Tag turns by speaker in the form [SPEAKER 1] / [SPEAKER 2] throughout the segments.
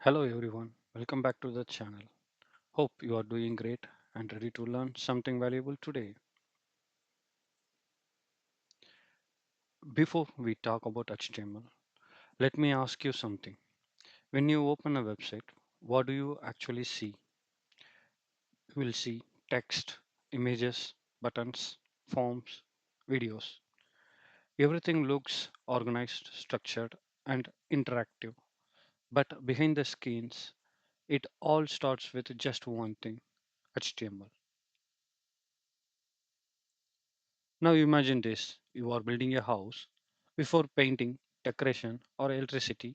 [SPEAKER 1] Hello everyone, welcome back to the channel. Hope you are doing great and ready to learn something valuable today. Before we talk about HTML, let me ask you something. When you open a website, what do you actually see? You will see text, images, buttons, forms, videos. Everything looks organized, structured, and interactive. But behind the screens, it all starts with just one thing: HTML. Now imagine this, you are building a house. Before painting, decoration, or electricity,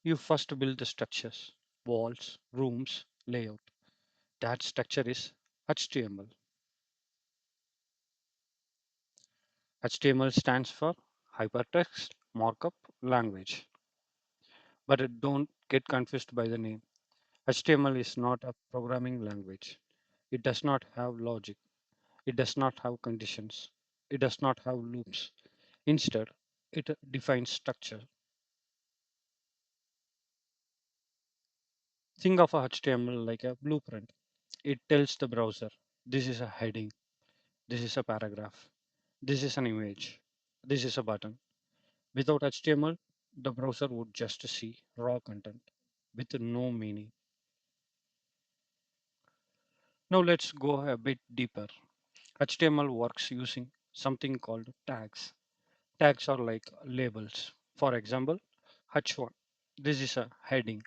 [SPEAKER 1] you first build the structures, walls, rooms, layout. That structure is HTML. HTML stands for Hypertext Markup Language. But don't get confused by the name. HTML is not a programming language. It does not have logic. It does not have conditions. It does not have loops. Instead, it defines structure. Think of a HTML like a blueprint. It tells the browser, this is a heading, this is a paragraph, this is an image, this is a button. Without HTML, the browser would just see raw content with no meaning. Now let's go a bit deeper. HTML works using something called tags. Tags are like labels. For example, H1, this is a heading.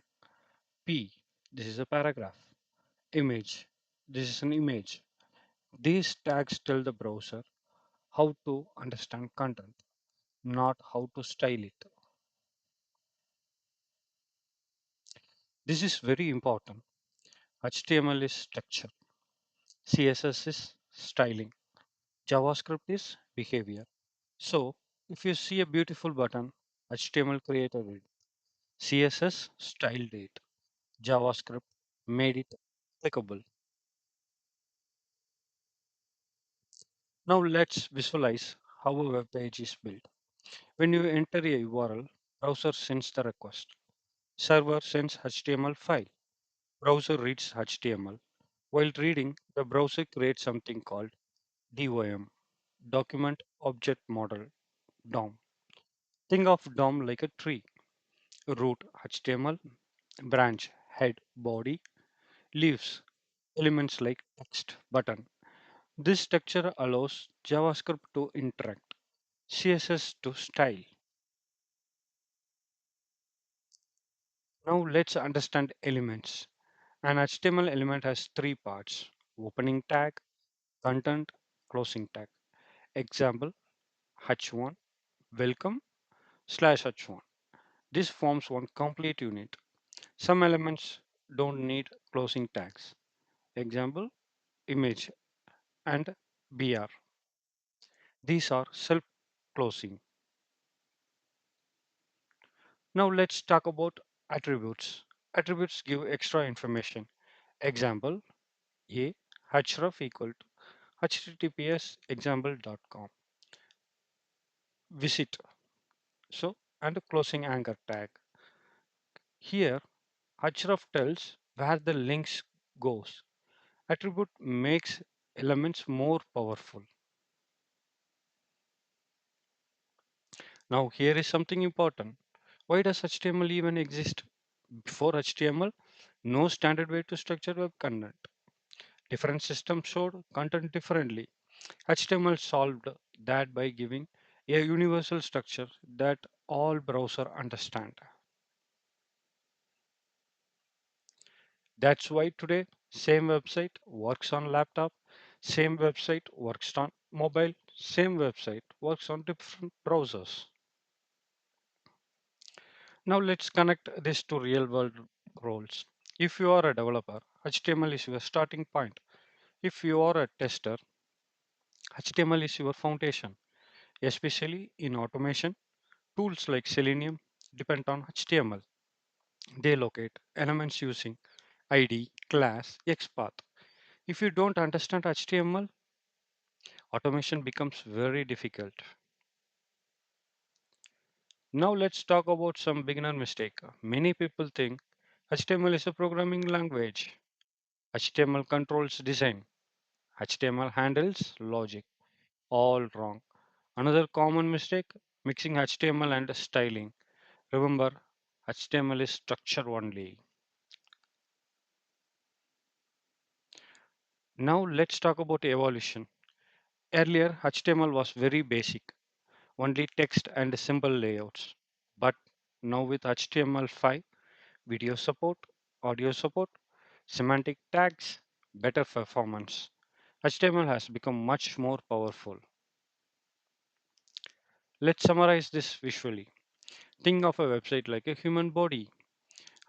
[SPEAKER 1] P, this is a paragraph. Image, this is an image. These tags tell the browser how to understand content, not how to style it. This is very important. HTML is structure, CSS is styling, JavaScript is behavior. So, if you see a beautiful button, HTML created it, CSS styled it, JavaScript made it clickable. Now let's visualize how a web page is built. When you enter a URL, browser sends the request. Server sends HTML file. Browser reads HTML. While reading, the browser creates something called DOM, Document Object Model, DOM. Think of DOM like a tree: root HTML, branch, head, body, leaves, elements like text, button. This structure allows JavaScript to interact, CSS to style. Now let's understand elements. An HTML element has three parts: opening tag, content, closing tag. Example: H1, welcome slash H1. This forms one complete unit. Some elements don't need closing tags. Example: image and BR. These are self-closing. Now let's talk about attributes. Attributes give extra information. Example: A href equal to https example.com. Visit. So, and a closing anchor tag. Here, href tells where the links goes. Attribute makes elements more powerful. Now here is something important. Why does HTML even exist? Before HTML, no standard way to structure web content. Different systems showed content differently. HTML solved that by giving a universal structure that all browser understand. That's why today same website works on laptop, same website works on mobile, same website works on different browsers. Now let's connect this to real world roles. If you are a developer, HTML is your starting point. If you are a tester, HTML is your foundation. Especially in automation, tools like Selenium depend on HTML. They locate elements using ID, class, XPath. If you don't understand HTML, automation becomes very difficult. Now let's talk about some beginner mistake. Many people think HTML is a programming language. HTML controls design. HTML handles logic. All wrong. Another common mistake, mixing HTML and styling. Remember, HTML is structure only. Now let's talk about evolution. Earlier, HTML was very basic, only text and simple layouts. But now with HTML5, video support, audio support, semantic tags, better performance. HTML has become much more powerful. Let's summarize this visually. Think of a website like a human body.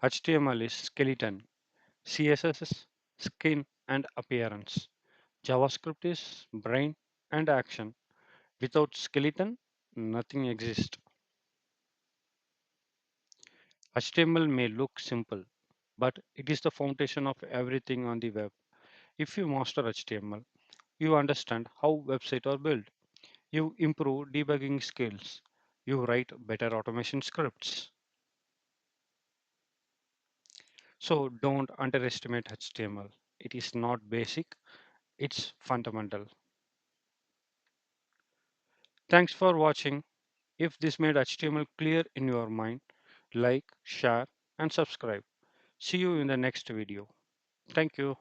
[SPEAKER 1] HTML is skeleton, CSS is skin and appearance. JavaScript is brain and action. Without skeleton, nothing exists. HTML may look simple, but it is the foundation of everything on the web. If you master HTML, you understand how websites are built. You improve debugging skills. You write better automation scripts. So don't underestimate HTML. It is not basic, it's fundamental. Thanks for watching. If this made HTML clear in your mind, like, share, and subscribe. See you in the next video. Thank you.